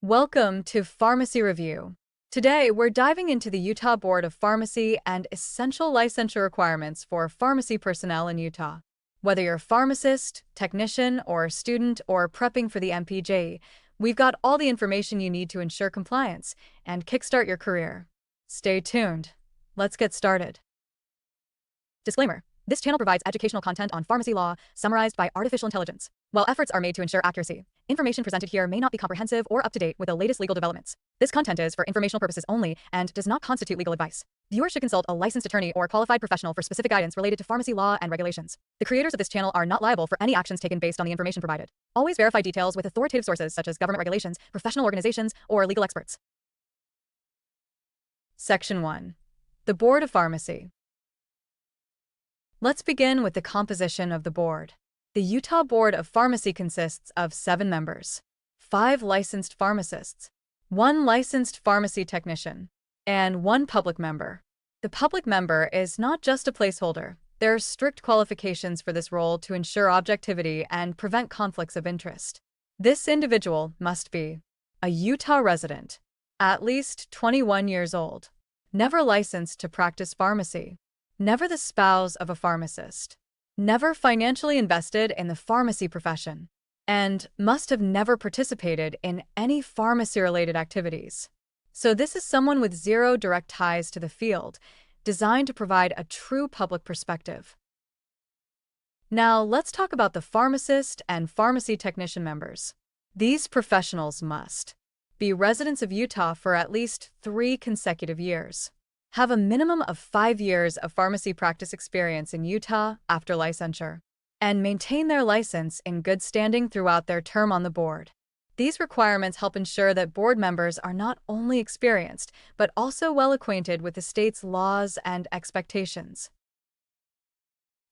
Welcome to Pharmacy Review. Today, we're diving into the Utah Board of Pharmacy and essential licensure requirements for pharmacy personnel in Utah. Whether you're a pharmacist, technician, or student, or prepping for the MPJ, we've got all the information you need to ensure compliance and kickstart your career. Stay tuned. Let's get started. Disclaimer. This channel provides educational content on pharmacy law, summarized by artificial intelligence. While efforts are made to ensure accuracy, information presented here may not be comprehensive or up to date with the latest legal developments. This content is for informational purposes only and does not constitute legal advice. Viewers should consult a licensed attorney or qualified professional for specific guidance related to pharmacy law and regulations. The creators of this channel are not liable for any actions taken based on the information provided. Always verify details with authoritative sources such as government regulations, professional organizations, or legal experts. Section 1. The Board of Pharmacy. Let's begin with the composition of the board. The Utah Board of Pharmacy consists of 7 members, 5 licensed pharmacists, 1 licensed pharmacy technician, and 1 public member. The public member is not just a placeholder. There are strict qualifications for this role to ensure objectivity and prevent conflicts of interest. This individual must be a Utah resident, at least 21 years old, never licensed to practice pharmacy, never the spouse of a pharmacist, never financially invested in the pharmacy profession, and must have never participated in any pharmacy-related activities. So this is someone with 0 direct ties to the field, designed to provide a true public perspective. Now, let's talk about the pharmacist and pharmacy technician members. These professionals must be residents of Utah for at least 3 consecutive years, have a minimum of 5 years of pharmacy practice experience in Utah after licensure, and maintain their license in good standing throughout their term on the board. These requirements help ensure that board members are not only experienced, but also well acquainted with the state's laws and expectations.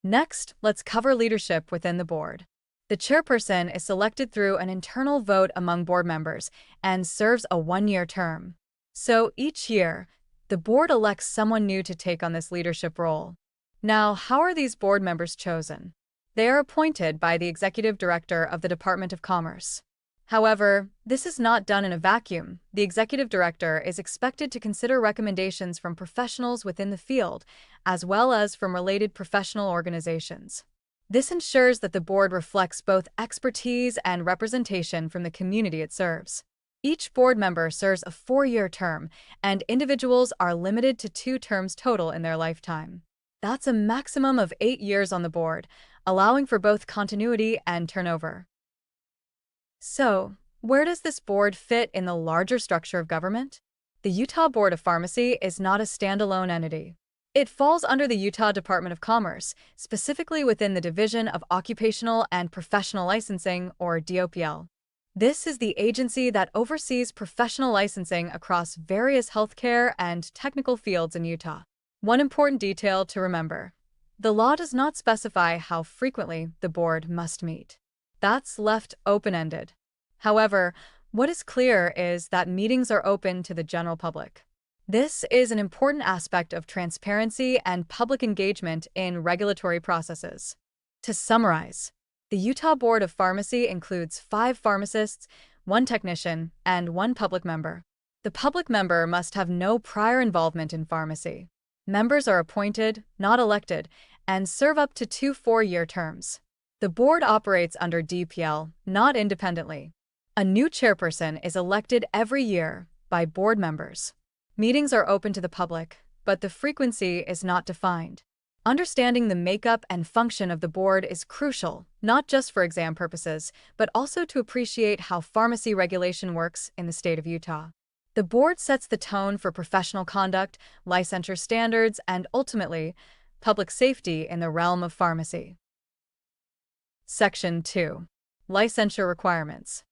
Next, let's cover leadership within the board. The chairperson is selected through an internal vote among board members and serves a 1-year term. So each year, the board elects someone new to take on this leadership role. Now, how are these board members chosen? They are appointed by the executive director of the Department of Commerce. However, this is not done in a vacuum. The executive director is expected to consider recommendations from professionals within the field, as well as from related professional organizations. This ensures that the board reflects both expertise and representation from the community it serves. Each board member serves a 4-year term, and individuals are limited to 2 terms total in their lifetime. That's a maximum of 8 years on the board, allowing for both continuity and turnover. So, where does this board fit in the larger structure of government? The Utah Board of Pharmacy is not a standalone entity. It falls under the Utah Department of Commerce, specifically within the Division of Occupational and Professional Licensing, or DOPL. This is the agency that oversees professional licensing across various healthcare and technical fields in Utah. One important detail to remember: the law does not specify how frequently the board must meet. That's left open-ended. However, what is clear is that meetings are open to the general public. This is an important aspect of transparency and public engagement in regulatory processes. To summarize, the Utah Board of Pharmacy includes 5 pharmacists, 1 technician, and 1 public member. The public member must have no prior involvement in pharmacy. Members are appointed, not elected, and serve up to 2 4-year terms. The board operates under DPL, not independently. A new chairperson is elected every year by board members. Meetings are open to the public, but the frequency is not defined. Understanding the makeup and function of the board is crucial, not just for exam purposes, but also to appreciate how pharmacy regulation works in the state of Utah. The board sets the tone for professional conduct, licensure standards, and ultimately, public safety in the realm of pharmacy. Section 2. Licensure requirements.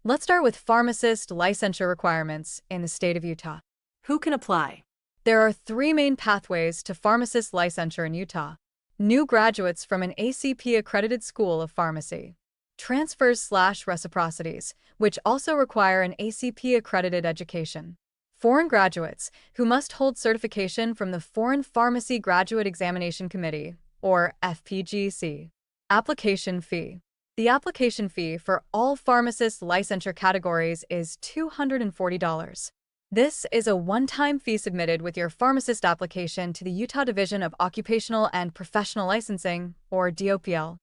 Let's start with pharmacist licensure requirements in the state of Utah. Who can apply? There are 3 main pathways to pharmacist licensure in Utah: new graduates from an ACP-accredited school of pharmacy, transfers/reciprocities, which also require an ACP-accredited education, foreign graduates, who must hold certification from the Foreign Pharmacy Graduate Examination Committee, or FPGC. Application fee. The application fee for all pharmacist licensure categories is $240. This is a one-time fee submitted with your pharmacist application to the Utah Division of Occupational and Professional Licensing, or DOPL.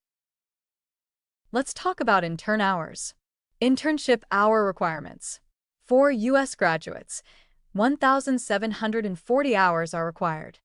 Let's talk about intern hours. Internship hour requirements. For U.S. graduates, 1,740 hours are required.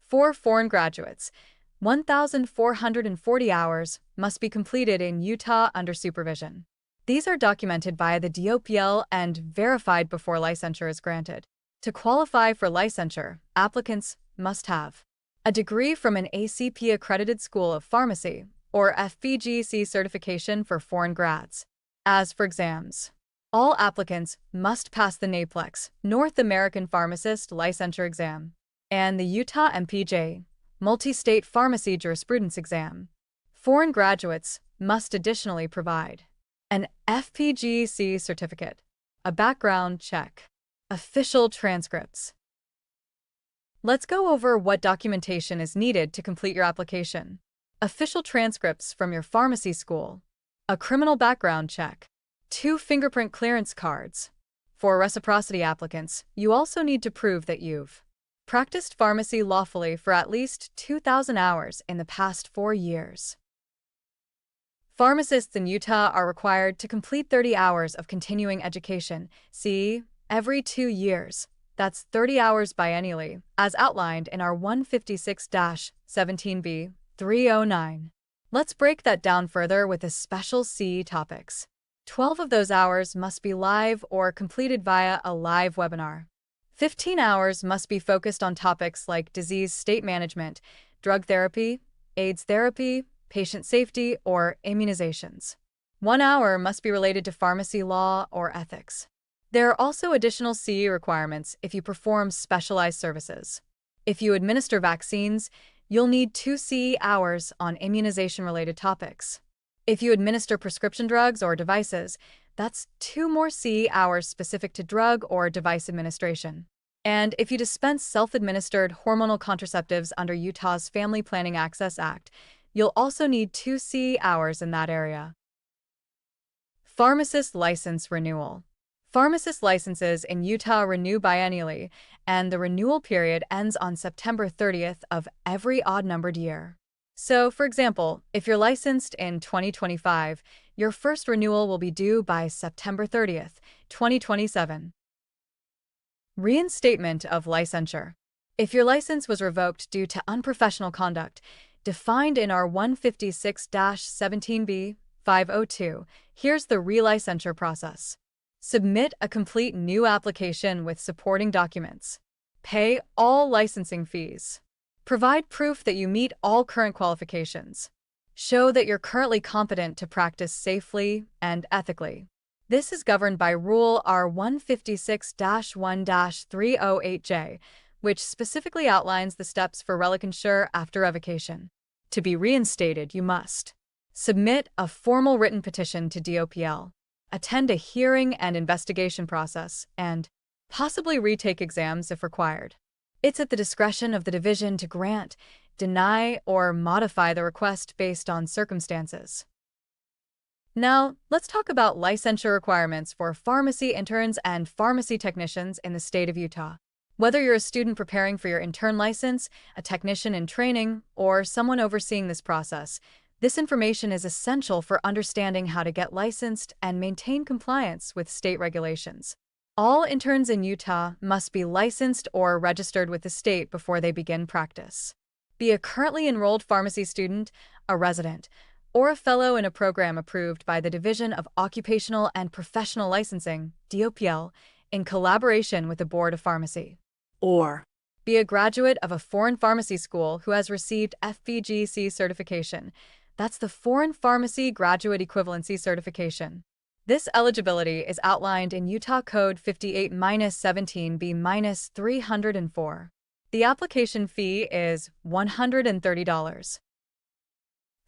For foreign graduates, 1,440 hours must be completed in Utah under supervision. These are documented by the DOPL and verified before licensure is granted. To qualify for licensure, applicants must have a degree from an ACP-accredited school of pharmacy or FPGC certification for foreign grads. As for exams, all applicants must pass the NAPLEX, North American Pharmacist Licensure Exam, and the Utah MPJ, Multi-State Pharmacy Jurisprudence Exam. Foreign graduates must additionally provide an FPGC certificate, a background check, official transcripts. Let's go over what documentation is needed to complete your application. Official transcripts from your pharmacy school, a criminal background check, 2 fingerprint clearance cards. For reciprocity applicants, you also need to prove that you've practiced pharmacy lawfully for at least 2,000 hours in the past 4 years. Pharmacists in Utah are required to complete 30 hours of continuing education, every 2 years. That's 30 hours biennially, as outlined in our 156-17B 309. Let's break that down further with the special C topics. 12 of those hours must be live or completed via a live webinar. 15 hours must be focused on topics like disease state management, drug therapy, AIDS therapy, patient safety, or immunizations. 1 hour must be related to pharmacy law or ethics. There are also additional CE requirements if you perform specialized services. If you administer vaccines, you'll need 2 CE hours on immunization-related topics. If you administer prescription drugs or devices, that's 2 more CE hours specific to drug or device administration. And if you dispense self-administered hormonal contraceptives under Utah's Family Planning Access Act, you'll also need 2 CE hours in that area. Pharmacist license renewal. Pharmacist licenses in Utah renew biennially, and the renewal period ends on September 30th of every odd-numbered year. So, for example, if you're licensed in 2025, your first renewal will be due by September 30th, 2027. Reinstatement of licensure. If your license was revoked due to unprofessional conduct, defined in our 156-17B 502, here's the relicensure process. Submit a complete new application with supporting documents. Pay all licensing fees. Provide proof that you meet all current qualifications. Show that you're currently competent to practice safely and ethically. This is governed by Rule R 156-1-308J, which specifically outlines the steps for relicensure after revocation. To be reinstated, you must submit a formal written petition to DOPL, attend a hearing and investigation process, and possibly retake exams if required. It's at the discretion of the division to grant, deny, or modify the request based on circumstances. Now, let's talk about licensure requirements for pharmacy interns and pharmacy technicians in the state of Utah. Whether you're a student preparing for your intern license, a technician in training, or someone overseeing this process, this information is essential for understanding how to get licensed and maintain compliance with state regulations. All interns in Utah must be licensed or registered with the state before they begin practice. Be a currently enrolled pharmacy student, a resident, or a fellow in a program approved by the Division of Occupational and Professional Licensing, DOPL, in collaboration with the Board of Pharmacy. Or be a graduate of a foreign pharmacy school who has received FPGC certification. That's the Foreign Pharmacy Graduate Equivalency Certification. This eligibility is outlined in Utah Code 58-17B-304. The application fee is $130.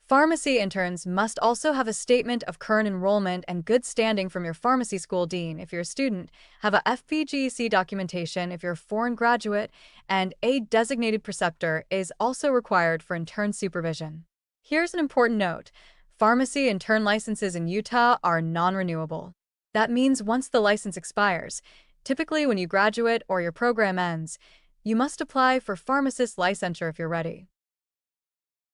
Pharmacy interns must also have a statement of current enrollment and good standing from your pharmacy school dean if you're a student, have a FPGC documentation if you're a foreign graduate, and a designated preceptor is also required for intern supervision. Here's an important note. Pharmacy intern licenses in Utah are non-renewable. That means once the license expires, typically when you graduate or your program ends, you must apply for pharmacist licensure if you're ready.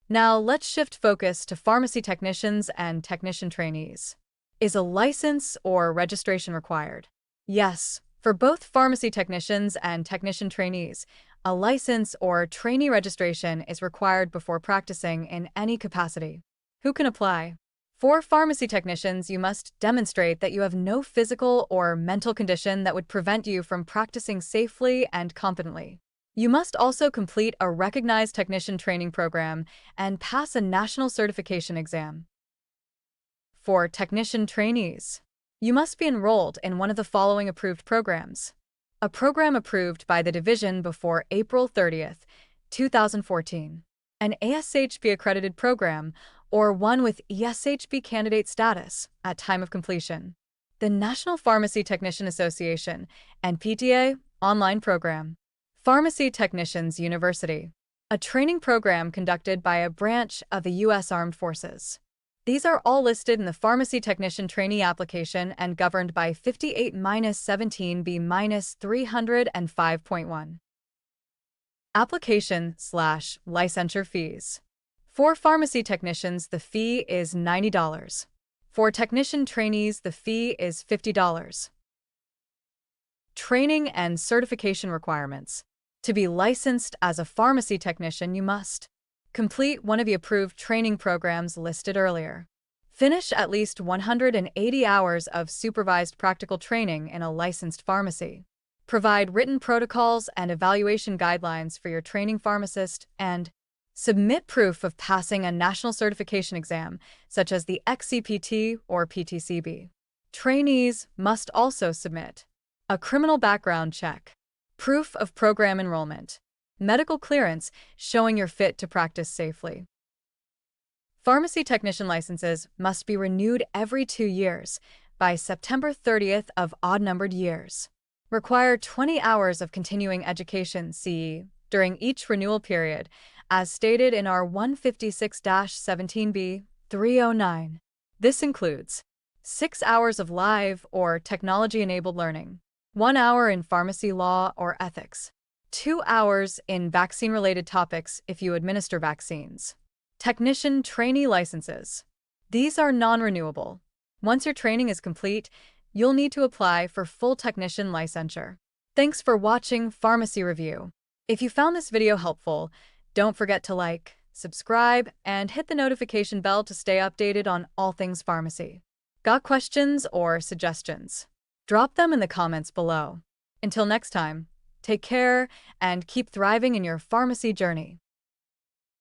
Now let's shift focus to pharmacy technicians and technician trainees. Is a license or registration required? Yes, for both pharmacy technicians and technician trainees, a license or trainee registration is required before practicing in any capacity. Who can apply? For pharmacy technicians, you must demonstrate that you have no physical or mental condition that would prevent you from practicing safely and competently. You must also complete a recognized technician training program and pass a national certification exam. For technician trainees, you must be enrolled in one of the following approved programs. A program approved by the division before April 30th, 2014. An ASHB-accredited program, or one with ESHB candidate status at time of completion. The National Pharmacy Technician Association, NPTA, online program. Pharmacy Technicians University, a training program conducted by a branch of the U.S. Armed Forces. These are all listed in the Pharmacy Technician Trainee application and governed by 58-17B-305.1. Application/licensure fees. For pharmacy technicians, the fee is $90. For technician trainees, the fee is $50. Training and certification requirements. To be licensed as a pharmacy technician, you must complete one of the approved training programs listed earlier. Finish at least 180 hours of supervised practical training in a licensed pharmacy. Provide written protocols and evaluation guidelines for your training pharmacist, and submit proof of passing a national certification exam, such as the XCPT or PTCB. Trainees must also submit a criminal background check, proof of program enrollment, medical clearance showing you're fit to practice safely. Pharmacy technician licenses must be renewed every 2 years by September 30th of odd-numbered years. Require 20 hours of continuing education (CE) during each renewal period, as stated in our 156-17B 309. This includes 6 hours of live or technology-enabled learning, 1 hour in pharmacy law or ethics, 2 hours in vaccine-related topics if you administer vaccines. Technician trainee licenses. These are non-renewable. Once your training is complete, you'll need to apply for full technician licensure. Thanks for watching Pharmacy Review. If you found this video helpful, don't forget to like, subscribe, and hit the notification bell to stay updated on all things pharmacy. Got questions or suggestions? Drop them in the comments below. Until next time, take care and keep thriving in your pharmacy journey.